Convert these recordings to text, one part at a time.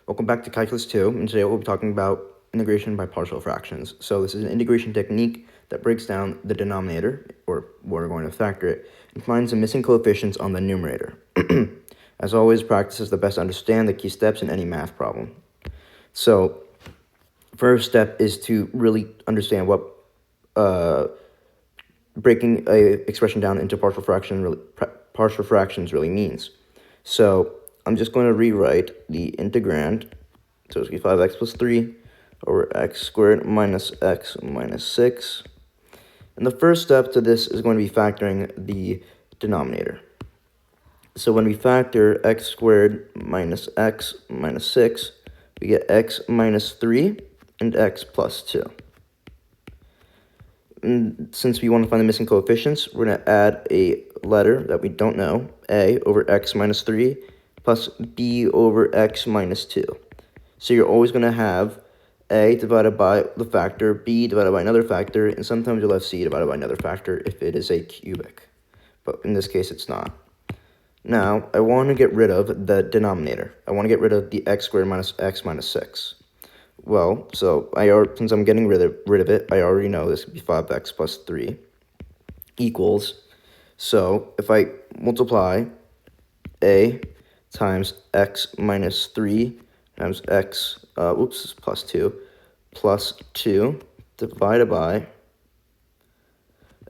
Welcome back to Calculus 2, and today we'll be talking about integration by partial fractions. So this is an integration technique that breaks down the denominator, or we're going to factor it, and finds the missing coefficients on the numerator. As always, practice is the best to understand the key steps in any math problem. So first step is to really understand what breaking a expression down into partial fractions really means. So I'm just going to rewrite the integrand. So it's going to be 5x plus 3 over x squared minus x minus 6. And the first step to this is going to be factoring the denominator. So when we factor x squared minus x minus 6, we get x minus 3 and x plus 2. And since we want to find the missing coefficients, we're going to add a letter that we don't know, a over x minus 3 plus b over x minus 2. So you're always going to have a divided by the factor, b divided by another factor, and sometimes you'll have c divided by another factor if it is a cubic. But in this case, it's not. Now, I want to get rid of the denominator. I want to get rid of the x squared minus x minus 6. Well, so since I'm getting rid of it, I already know this would be 5x plus 3 equals. So if I multiply a times x minus 3 times x, plus 2, plus 2 divided by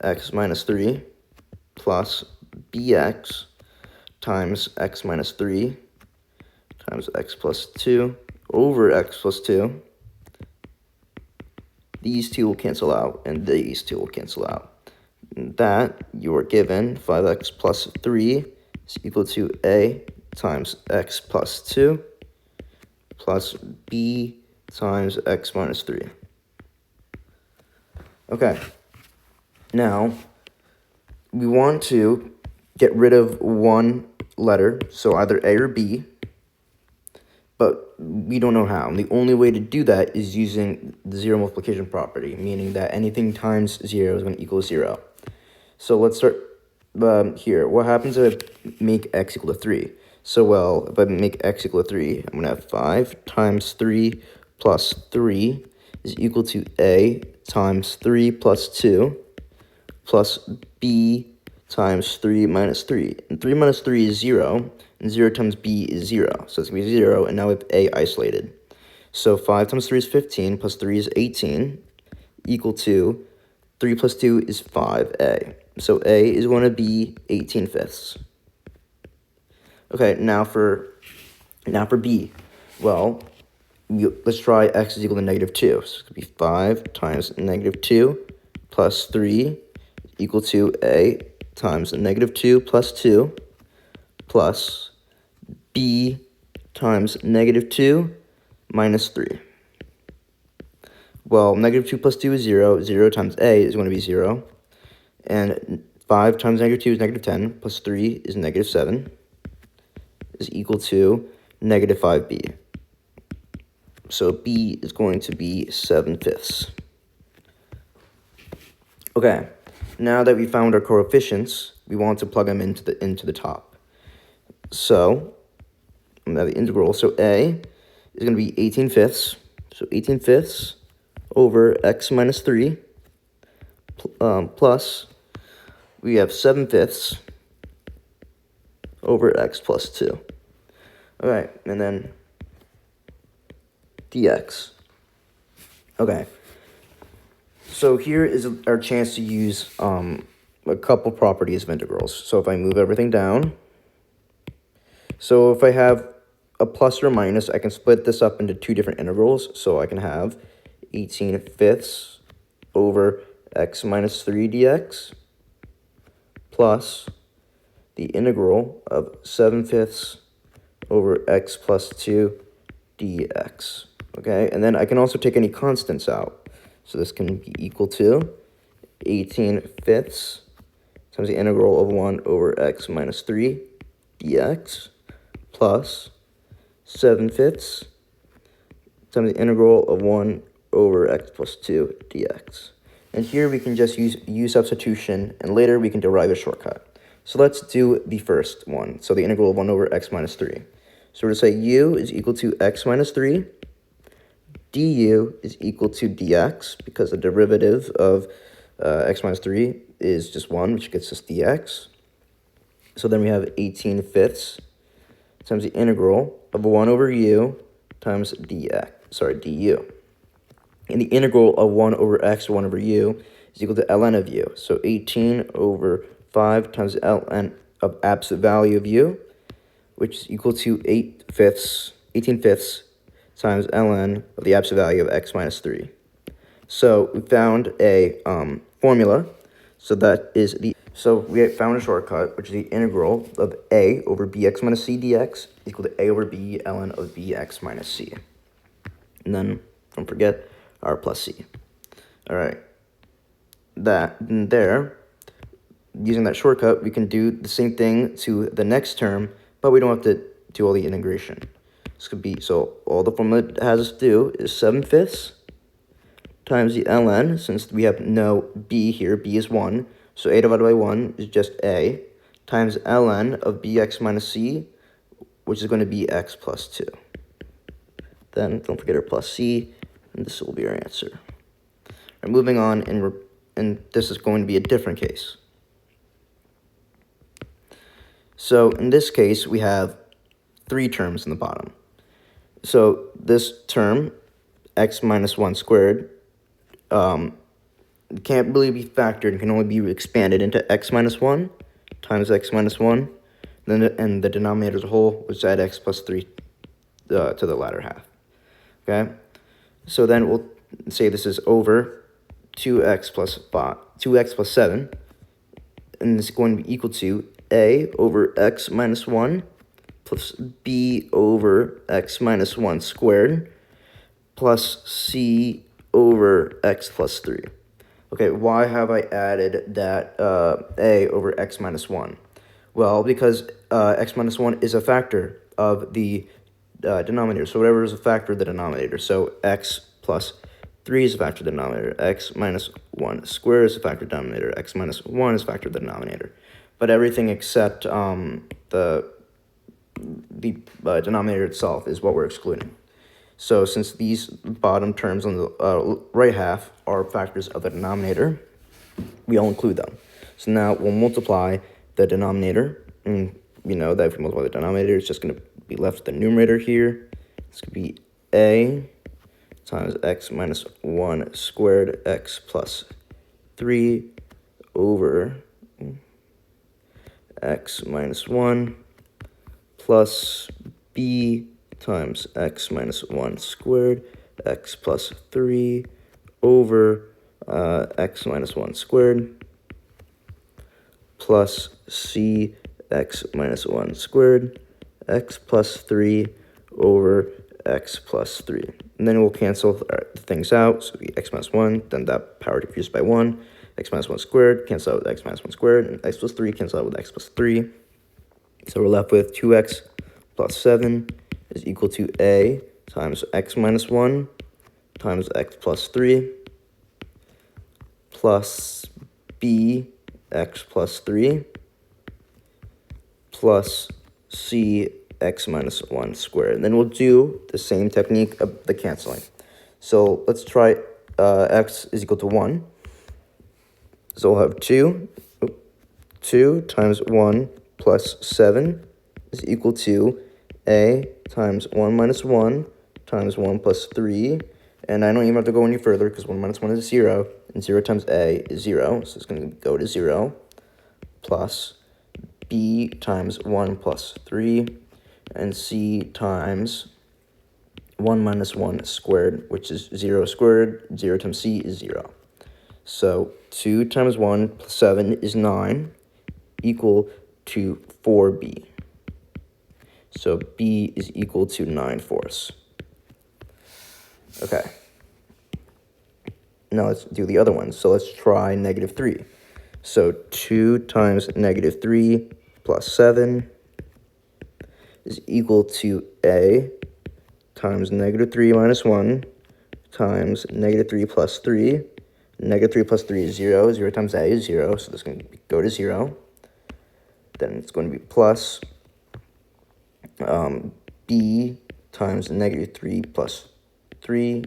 x minus 3 plus bx times x minus 3 times x plus 2 over x plus 2. These two will cancel out, and these two will cancel out. And that, you are given 5x plus 3 is equal to a times x plus 2 plus b times x minus 3. Okay, now we want to get rid of one letter, so either a or b, but we don't know how. And the only way to do that is using the zero multiplication property, meaning that anything times 0 is going to equal 0. So let's start here. What happens if I make x equal to 3? So, well, if I make x equal to 3, I'm going to have 5 times 3 plus 3 is equal to a times 3 plus 2 plus b times 3 minus 3. And 3 minus 3 is 0, and 0 times b is 0. So it's going to be 0, and now we have a isolated. So 5 times 3 is 15, plus 3 is 18, equal to 3 plus 2 is 5a. So a is going to be 18/5. Okay, now for b. Well, let's try x is equal to negative 2. So it's going to be 5 times negative 2 plus 3 equal to a times negative 2 plus 2 plus b times negative 2 minus 3. Well, negative 2 plus 2 is 0. 0 times a is going to be 0. And 5 times negative 2 is negative 10, plus 3 is negative 7, is equal to negative 5b. So b is going to be 7/5. Okay, now that we found our coefficients, we want to plug them into the top. So I'm going to have the integral. So a is going to be 18/5. So 18/5 over x minus 3 plus we have 7/5 over x plus 2. All right, and then dx. Okay, so here is our chance to use a couple properties of integrals. So if I move everything down, so if I have a plus or a minus, I can split this up into two different integrals. So I can have 18/5 over x minus 3 dx plus the integral of 7/5 over x plus 2 dx. Okay, and then I can also take any constants out. So this can be equal to 18/5 times the integral of 1 over x minus 3 dx plus 7/5 times the integral of 1 over x plus 2 dx. And here we can just use substitution, and later we can derive a shortcut. So let's do the first one. So the integral of 1 over x minus 3. So we're going to say u is equal to x minus 3. Du is equal to dx, because the derivative of x minus 3 is just 1, which gets us dx. So then we have 18 fifths times the integral of 1 over u times du. And the integral of 1 over x or 1 over u is equal to ln of u. So 18 over 5 times ln of absolute value of u, which is equal to 18 fifths times ln of the absolute value of x minus 3. So we found a formula. So we found a shortcut, which is the integral of a over bx minus c dx equal to a over b ln of bx minus c. And then, don't forget, r plus c. All right. Using that shortcut, we can do the same thing to the next term, but we don't have to do all the integration. This could be, so all the formula has us do is 7 fifths times the ln, since we have no b here, b is 1, so a divided by 1 is just a, times ln of bx minus c, which is going to be x plus 2. Then, don't forget our plus c, and this will be our answer. All right, moving on, and this is going to be a different case. So in this case, we have 3 terms in the bottom. So this term, x minus 1 squared, can't really be factored and can only be expanded into x minus 1 times x minus 1, and the denominator as a whole, which add x plus 3 to the latter half. Okay? So then we'll say this is over 2x plus 7, and it's going to be equal to a over x minus 1 plus b over x minus 1 squared plus c over x plus 3. Okay, why have I added that a over x minus 1? Well, because x minus 1 is a factor of the denominator. So whatever is a factor of the denominator. So x plus 3 is a factor of the denominator. X minus 1 squared is a factor of the denominator. X minus 1 is a factor of the denominator. But everything except the denominator itself is what we're excluding. So since these bottom terms on the right half are factors of the denominator, we all include them. So now we'll multiply the denominator, and we know that if we multiply the denominator, it's just going to be left with the numerator here. It's going to be a times x minus 1 squared x plus 3 over x minus 1 plus b times x minus 1 squared x plus 3 over x minus 1 squared plus c x minus 1 squared x plus 3 over x plus 3. And then we'll cancel the things out. So we x minus 1, then that power decreased by 1. X minus 1 squared, cancel out with x minus 1 squared, and x plus 3 cancel out with x plus 3. So we're left with 2x plus 7 is equal to a times x minus 1 times x plus 3 plus b x plus 3 plus c x minus 1 squared. And then we'll do the same technique of the canceling. So let's try x is equal to 1. So we'll have 2 times 1 plus 7 is equal to a times 1 minus 1 times 1 plus 3. And I don't even have to go any further because 1 minus 1 is 0, and 0 times a is 0. So it's going to go to 0 plus b times 1 plus 3 and c times 1 minus 1 squared, which is 0 squared. 0 times c is 0. So 2 times 1 plus 7 is 9, equal to 4b. So b is equal to 9/4. Okay. Now let's do the other one. So let's try negative 3. So 2 times negative 3 plus 7 is equal to a times negative 3 minus 1 times negative 3 plus 3. Negative 3 plus 3 is 0. 0 times a is 0, so this is going to go to 0. Then it's going to be plus b times negative 3 plus 3,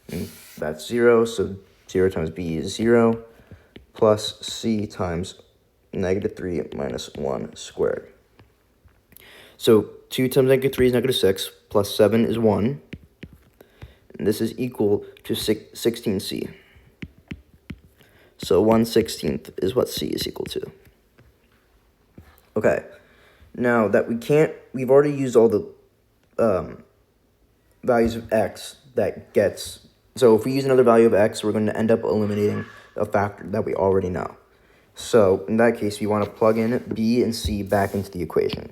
and that's 0, so 0 times b is 0, plus c times negative 3 minus 1 squared. So 2 times negative 3 is negative 6, plus 7 is 1, and this is equal to 16c. So 1/16 is what c is equal to. Okay, now that we've already used all the values of x that gets, so if we use another value of x, we're going to end up eliminating a factor that we already know. So in that case, we want to plug in b and c back into the equation,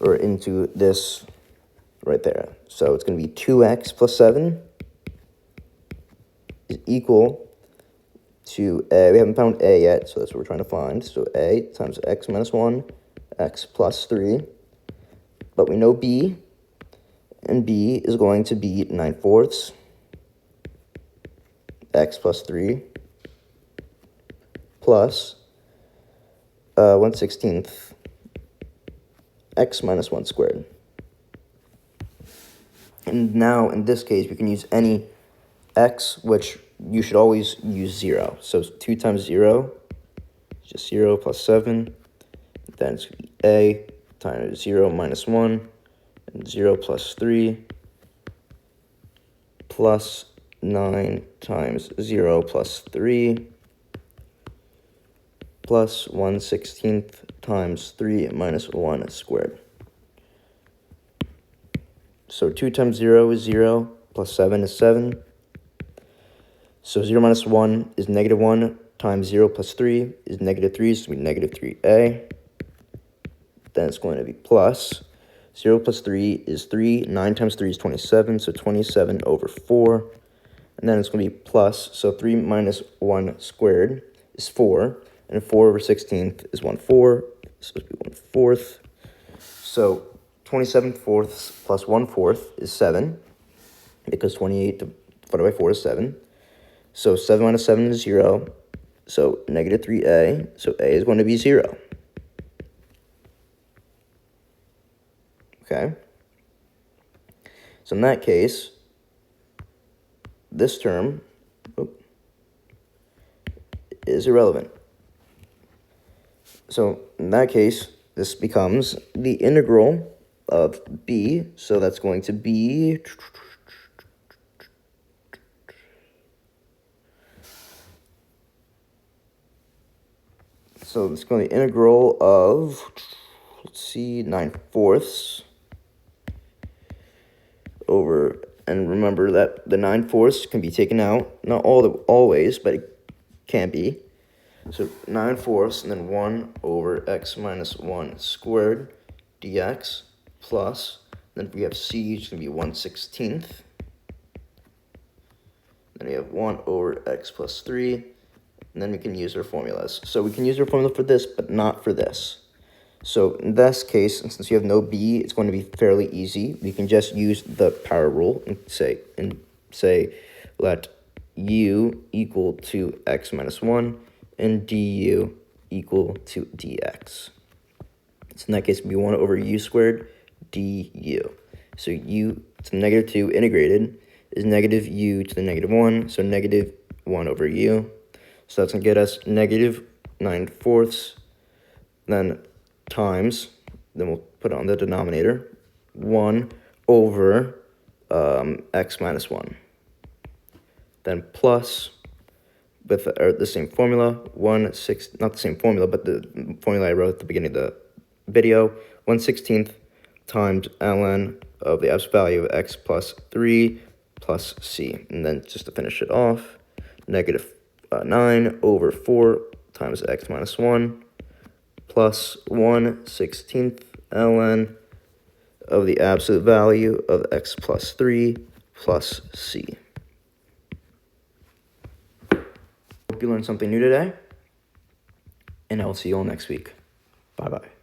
or into this right there. So it's going to be 2x plus 7 is equal to a, we haven't found a yet, so that's what we're trying to find. So a times x minus 1, x plus 3. But we know b, and b is going to be 9/4 x plus 3 plus 1/16 x minus 1 squared. And now, in this case, we can use any x, which you should always use 0. So 2 times 0 is just 0 plus 7. Then it's going to be a times 0 minus 1, and 0 plus 3, plus 9 times 0 plus 3, plus 1/16 times 3 minus 1 squared. So 2 times 0 is 0, plus 7 is 7. So 0 minus 1 is negative 1, times 0 plus 3 is negative 3, so it's going to be negative 3a. Then it's going to be plus 0 plus 3 is 3, 9 times 3 is 27, so 27 over 4. And then it's going to be plus, so 3 minus 1 squared is 4, and 4 over 16th is 1/4, so it's going to be 1/4. So 27/4 plus 1/4 is 7, because 28 divided by 4 is 7. So 7 minus 7 is 0, so negative 3a, so a is going to be 0. Okay? So in that case, this term is irrelevant. So in that case, this becomes the integral of b, so that's going to be, so it's going to be the integral of, let's see, 9/4 over, and remember that the 9/4 can be taken out, not always, but it can be. So 9/4 and then 1 over x minus 1 squared dx plus, then we have c, which is going to be 1/16. Then we have 1 over x plus 3, and then we can use our formulas. So we can use our formula for this, but not for this. So in this case, since you have no b, it's going to be fairly easy. We can just use the power rule and say let u equal to x minus 1 and du equal to dx. So in that case, it would be 1 over u squared du. So u to the negative 2 integrated is negative u to the negative 1, so negative 1 over u. So that's going to get us negative 9/4, then times, then we'll put it on the denominator, 1 over x minus 1. Then plus, with the same formula, not the same formula, but the formula I wrote at the beginning of the video, 1/16 times ln of the absolute value of x plus 3 plus c. And then just to finish it off, negative 9 over 4 times x minus 1 plus 1/16 ln of the absolute value of x plus 3 plus c. Hope you learned something new today, and I'll see you all next week. Bye-bye.